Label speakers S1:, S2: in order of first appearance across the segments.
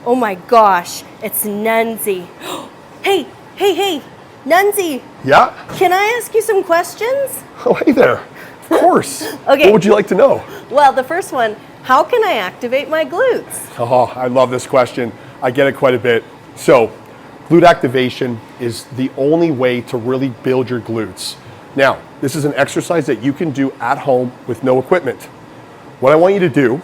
S1: Oh my gosh, it's Nunzi. Hey, Nunzi.
S2: Yeah?
S1: Can I ask you some questions?
S2: Oh, hey there. Of course.
S1: Okay.
S2: What would you like to know?
S1: Well, the first one, how can I activate my glutes?
S2: Oh, I love this question. I get it quite a bit. So, glute activation is the only way to really build your glutes. Now, this is an exercise that you can do at home with no equipment. What I want you to do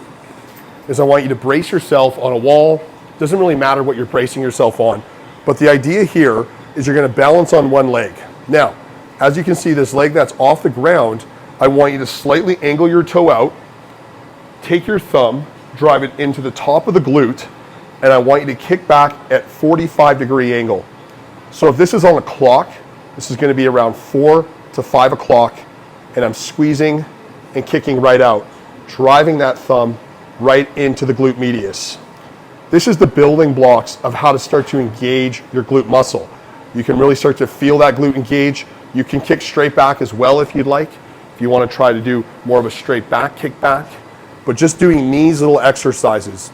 S2: is I want you to brace yourself on a wall. Doesn't really matter what you're bracing yourself on, but the idea here is you're gonna balance on one leg. Now, as you can see, this leg that's off the ground, I want you to slightly angle your toe out, take your thumb, drive it into the top of the glute, and I want you to kick back at 45-degree angle. So if this is on a clock, this is gonna be around 4 to 5 o'clock, and I'm squeezing and kicking right out, driving that thumb right into the glute medius. This is the building blocks of how to start to engage your glute muscle. You can really start to feel that glute engage. You can kick straight back as well if you'd like, if you want to try to do more of a straight back kick back. But just doing these little exercises.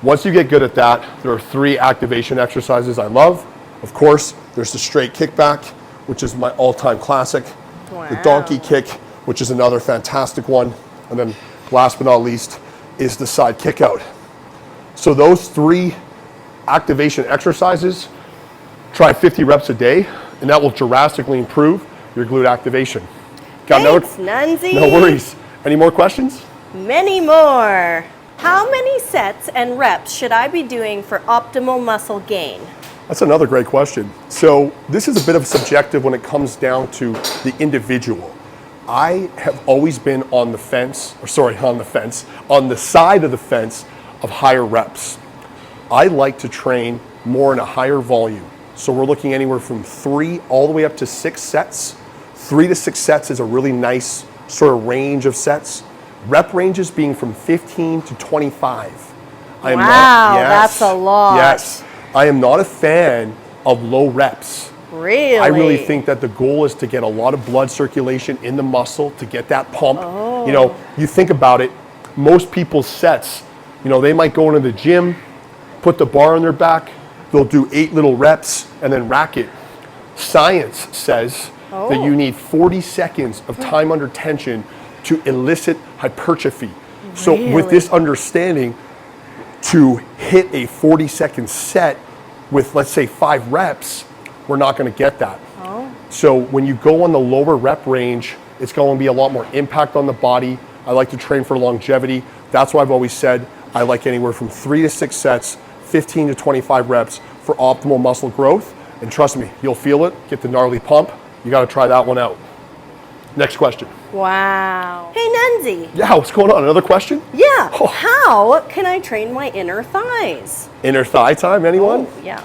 S2: Once you get good at that, there are 3 activation exercises I love. Of course, there's the straight kick back, which is my all-time classic.
S1: Wow.
S2: The donkey kick, which is another fantastic one. And then last but not least is the side kick out. So those 3 activation exercises, try 50 reps a day, and that will drastically improve your glute activation.
S1: Thanks, Nunzi.
S2: No worries. Any more questions?
S1: Many more. How many sets and reps should I be doing for optimal muscle gain?
S2: That's another great question. So this is a bit of subjective when it comes down to the individual. I have always been on the side of the fence of higher reps. I like to train more in a higher volume. So we're looking anywhere from 3 all the way up to 6 sets. 3 to 6 sets is a really nice sort of range of sets. Rep ranges being from 15 to 25.
S1: That's a lot.
S2: Yes. I am not a fan of low reps.
S1: Really?
S2: I really think that the goal is to get a lot of blood circulation in the muscle to get that pump.
S1: Oh.
S2: You know, you think about it, most people's sets, you know, they might go into the gym, put the bar on their back, they'll do 8 little reps and then rack it. Science says that you need 40 seconds of time under tension to elicit hypertrophy. So with this understanding, to hit a 40-second set with, let's say, 5 reps, we're not going to get that. So when you go on the lower rep range, it's going to be a lot more impact on the body. I like to train for longevity. That's why I've always said I like anywhere from 3 to 6 sets, 15 to 25 reps for optimal muscle growth. And trust me, you'll feel it, get the gnarly pump. You got to try that one out. Next question.
S1: Wow. Hey, Nunzi.
S2: Yeah, what's going on? Another question?
S1: Yeah. Oh. How can I train my inner thighs? Inner
S2: thigh time, anyone?
S1: Oh, yeah.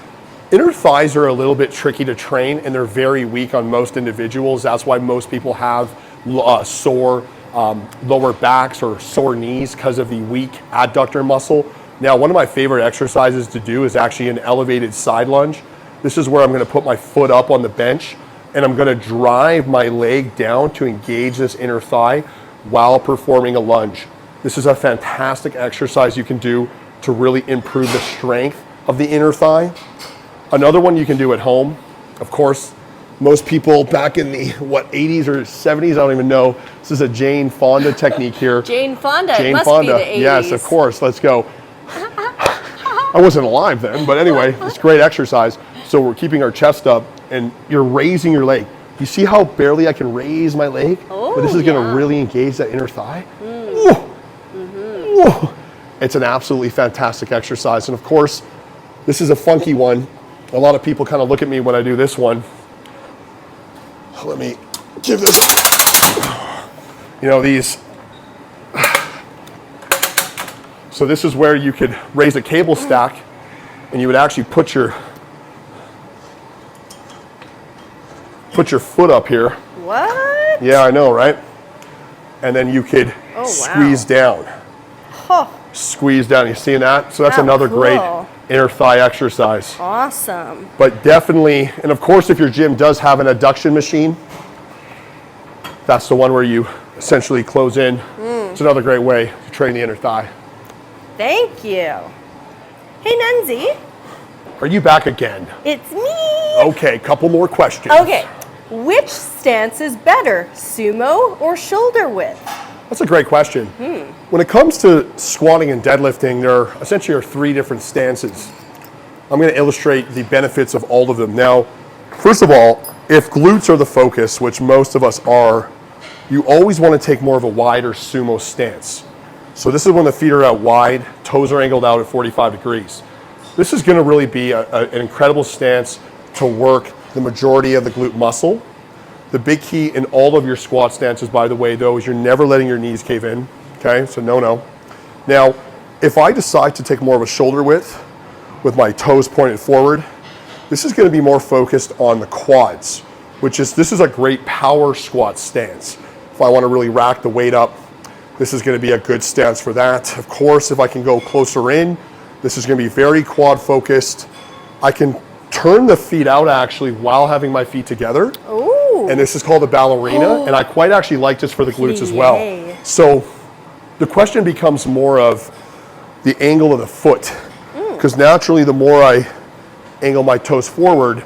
S2: Inner thighs are a little bit tricky to train, and they're very weak on most individuals. That's why most people have sore lower backs or sore knees because of the weak adductor muscle. Now, one of my favorite exercises to do is actually an elevated side lunge. This is where I'm going to put my foot up on the bench, and I'm going to drive my leg down to engage this inner thigh while performing a lunge. This is a fantastic exercise you can do to really improve the strength of the inner thigh. Another one you can do at home, of course, most people back in the 80s or 70s, I don't even know. This is a Jane Fonda technique here.
S1: Jane Fonda,
S2: Jane
S1: it must
S2: Fonda.
S1: be the 80s.
S2: Yes, of course, let's go. I wasn't alive then, but anyway, it's great exercise. So we're keeping our chest up and you're raising your leg. You see how barely I can raise my leg?
S1: Oh,
S2: but this is gonna really engage that inner thigh. Whoa. It's an absolutely fantastic exercise. And of course, this is a funky one. A lot of people kind of look at me when I do this one. Let me give this, you know, these. So this is where you could raise a cable stack and you would actually put your foot up here.
S1: What?
S2: Yeah, I know, right? And then you could squeeze down.
S1: Oh.
S2: Squeeze down, you seeing that? So that's another great inner thigh exercise.
S1: Awesome.
S2: But definitely, and of course if your gym does have an adduction machine, that's the one where you essentially close in. It's another great way to train the inner thigh.
S1: Thank you. Hey, Nunzi.
S2: Are you back again?
S1: It's me.
S2: Okay, couple more questions.
S1: Okay. Which stance is better, sumo or shoulder width?
S2: That's a great question. When it comes to squatting and deadlifting, there essentially are 3 different stances. I'm going to illustrate the benefits of all of them. Now, first of all, if glutes are the focus, which most of us are, you always want to take more of a wider sumo stance. So this is when the feet are out wide, toes are angled out at 45 degrees. This is going to really be an incredible stance to work the majority of the glute muscle. The big key in all of your squat stances, by the way, though, is you're never letting your knees cave in. Okay, so no. Now, if I decide to take more of a shoulder width with my toes pointed forward, this is going to be more focused on the quads, this is a great power squat stance. If I want to really rack the weight up, this is going to be a good stance for that. Of course, if I can go closer in, this is going to be very quad focused. I can turn the feet out actually while having my feet together.
S1: Ooh.
S2: And this is called a ballerina. And I quite actually like this for the glutes as well.
S1: Yay.
S2: So the question becomes more of the angle of the foot. Because naturally, the more I angle my toes forward,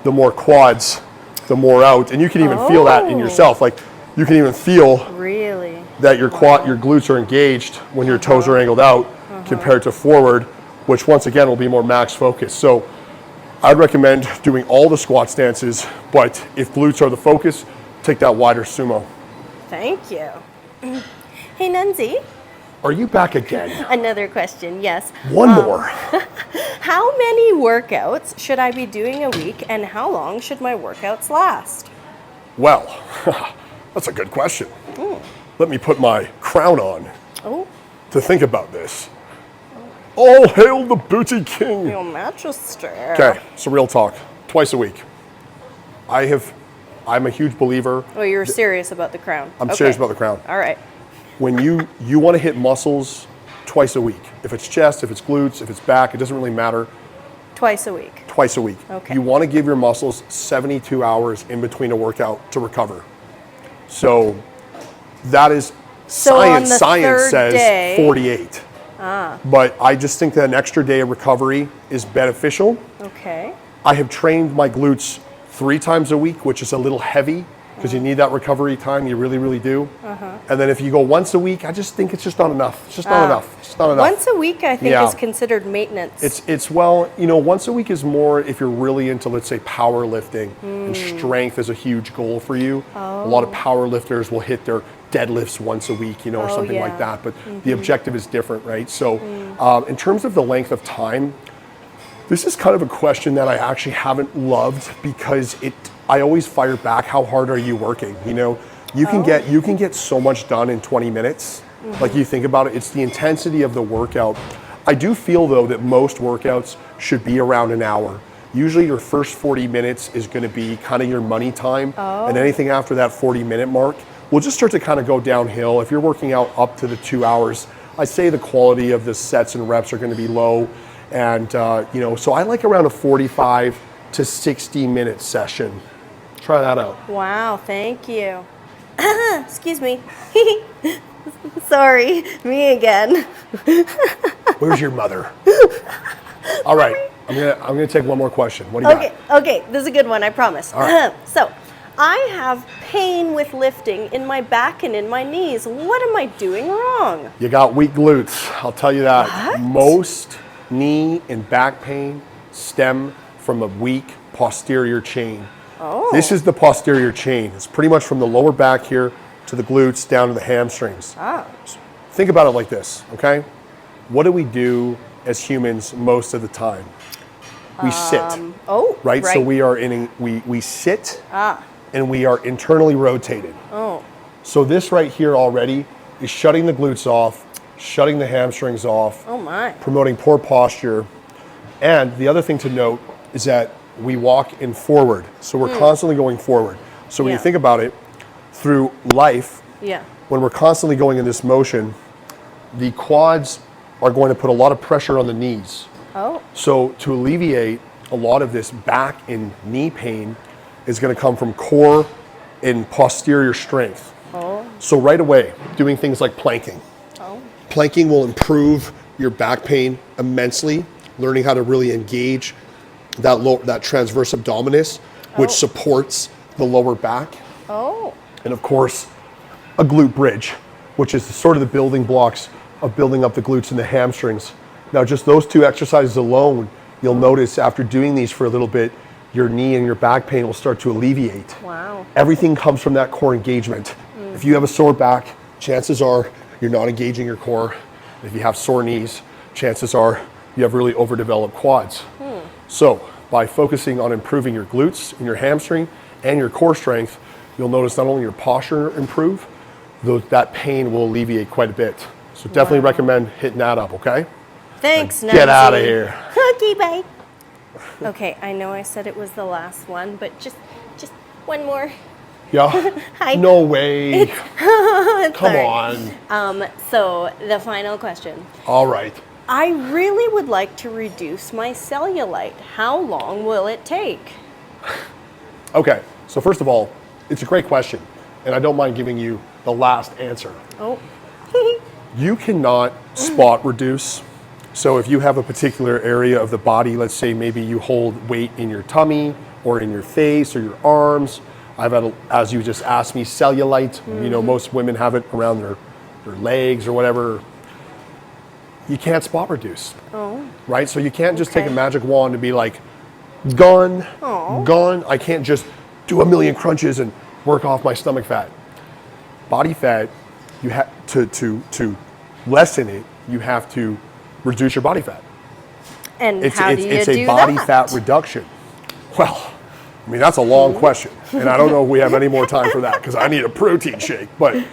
S2: the more quads, the more out. And you can even feel that in yourself. Like you can even feel
S1: Really?
S2: that your glutes are engaged when your toes are angled out compared to forward, which once again will be more max focus. So I'd recommend doing all the squat stances, but if glutes are the focus, take that wider sumo.
S1: Thank you. Hey, Nunzi.
S2: Are you back again?
S1: Another question, yes.
S2: One more.
S1: How many workouts should I be doing a week, and how long should my workouts last?
S2: Well, that's a good question. Let me put my crown on to think about this. All hail the booty king.
S1: Your Manchester.
S2: Okay, so real talk, twice a week. I'm a huge believer.
S1: Oh, you're serious about the crown.
S2: I'm serious about the crown.
S1: All right.
S2: When you want to hit muscles twice a week. If it's chest, if it's glutes, if it's back, it doesn't really matter.
S1: Twice a week.
S2: Twice a week.
S1: Okay.
S2: You want to give your muscles 72 hours in between a workout to recover. So that is science. Science says 48. But I just think that an extra day of recovery is beneficial.
S1: Okay.
S2: I have trained my glutes 3 times a week, which is a little heavy because you need that recovery time. You really, really do. And then if you go once a week, I just think it's just not enough. It's just not enough. It's just not enough.
S1: Once a week, I think, is considered maintenance.
S2: It's well, once a week is more if you're really into, let's say, powerlifting and strength is a huge goal for you. A lot of power lifters will hit their deadlifts once a week, or something like that. But the objective is different, right? So in terms of the length of time, this is kind of a question that I actually haven't loved because I always fire back, how hard are you working? You can get so much done in 20 minutes. Like you think about it, it's the intensity of the workout. I do feel though that most workouts should be around an hour. Usually your first 40 minutes is going to be kind of your money time. And anything after that 40-minute mark will just start to kind of go downhill. If you're working out up to the 2 hours, I'd say the quality of the sets and reps are going to be low. And, so I like around a 45 to 60 minute session. Try that out.
S1: Wow, thank you. Excuse me. Sorry, me again.
S2: Where's your mother? All right, I'm gonna take one more question. What do you got?
S1: Okay, this is a good one, I promise.
S2: All right.
S1: So, I have pain with lifting in my back and in my knees. What am I doing wrong?
S2: You got weak glutes, I'll tell you that.
S1: What?
S2: Most knee and back pain stem from a weak posterior chain. This is the posterior chain. It's pretty much from the lower back here to the glutes down to the hamstrings. Think about it like this, okay? What do we do as humans most of the time? We sit. Right? So we are we sit and we are internally rotated. So this right here already is shutting the glutes off, shutting the hamstrings off, promoting poor posture. And the other thing to note is that we walk in forward. So we're constantly going forward. So when you think about it, through life, when we're constantly going in this motion, the quads are going to put a lot of pressure on the knees. So to alleviate a lot of this back and knee pain is going to come from core and posterior strength. So right away, doing things like planking. Planking will improve your back pain immensely, learning how to really engage that transverse abdominis, which supports the lower back.
S1: Oh.
S2: And of course, a glute bridge, which is sort of the building blocks of building up the glutes and the hamstrings. Now, just those two exercises alone, you'll notice after doing these for a little bit, your knee and your back pain will start to alleviate.
S1: Wow.
S2: Everything comes from that core engagement. If you have a sore back, chances are you're not engaging your core. If you have sore knees, chances are you have really overdeveloped quads. So by focusing on improving your glutes and your hamstring and your core strength, you'll notice not only your posture improve, that pain will alleviate quite a bit. So definitely recommend hitting that up, okay?
S1: Thanks, Nunzi.
S2: Get out of here.
S1: Cookie bite. Okay, I know I said it was the last one, but just one more.
S2: Yeah?
S1: Hi.
S2: No way. Come
S1: Sorry.
S2: on.
S1: So the final question.
S2: All right.
S1: I really would like to reduce my cellulite. How long will it take?
S2: Okay, so first of all, it's a great question, and I don't mind giving you the last answer.
S1: Oh.
S2: You cannot spot reduce. So if you have a particular area of the body, let's say maybe you hold weight in your tummy or in your face or your arms. I've had, as you just asked me, cellulite. You know, most women have it around their legs or whatever. You can't spot reduce, right? So you can't just take a magic wand and be like, gone, gone. I can't just do a million crunches and work off my stomach fat. Body fat, you have to lessen it, you have to reduce your body fat.
S1: And
S2: It's
S1: how do you do
S2: a body
S1: that?
S2: fat reduction. Well, I mean, that's a long question. And I don't know if we have any more time for that because I need a protein shake. But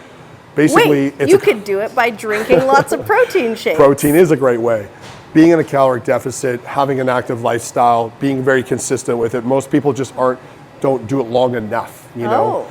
S2: basically,
S1: Wait, you could do it by drinking lots of protein shakes.
S2: protein is a great way. Being in a caloric deficit, having an active lifestyle, being very consistent with it. Most people just don't do it long enough, you know?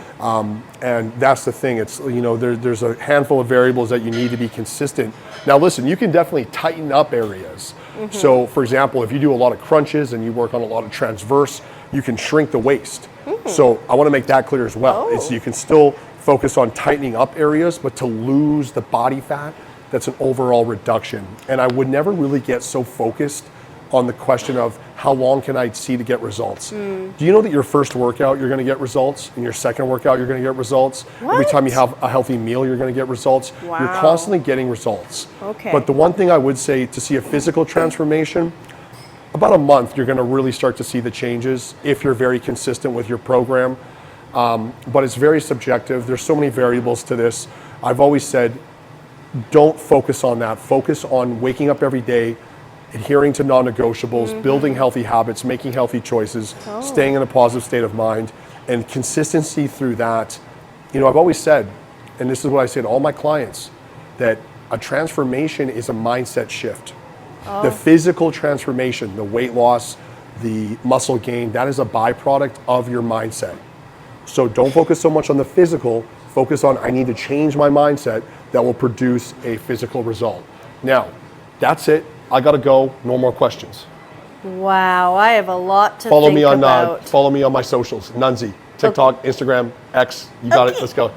S2: And that's the thing. It's, you know, there's a handful of variables that you need to be consistent. Now listen, you can definitely tighten up areas. So for example, if you do a lot of crunches and you work on a lot of transverse, you can shrink the waist. So I want to make that clear as well. It's, you can still focus on tightening up areas, but to lose the body fat, that's an overall reduction. And I would never really get so focused on the question of how long can I see to get results. Do you know that your first workout you're going to get results, and your second workout you're going to get results? Every time you have a healthy meal you're going to get results.
S1: Wow.
S2: You're constantly getting results.
S1: Okay.
S2: But the one thing I would say, to see a physical transformation, about a month you're going to really start to see the changes if you're very consistent with your program. But it's very subjective. There's so many variables to this. I've always said, don't focus on that. Focus on waking up every day, adhering to non-negotiables, building healthy habits, making healthy choices, staying in a positive state of mind, and consistency through that. You know, I've always said, and this is what I say to all my clients, that a transformation is a mindset shift. The physical transformation, the weight loss, the muscle gain, that is a byproduct of your mindset. So don't focus so much on the physical, focus on, I need to change my mindset that will produce a physical result. Now, that's it. I gotta go. No more questions.
S1: Wow, I have a lot to
S2: Follow
S1: think
S2: me on
S1: about.
S2: follow me on my socials. Nunzi, TikTok, Instagram, X. You got it. Let's go.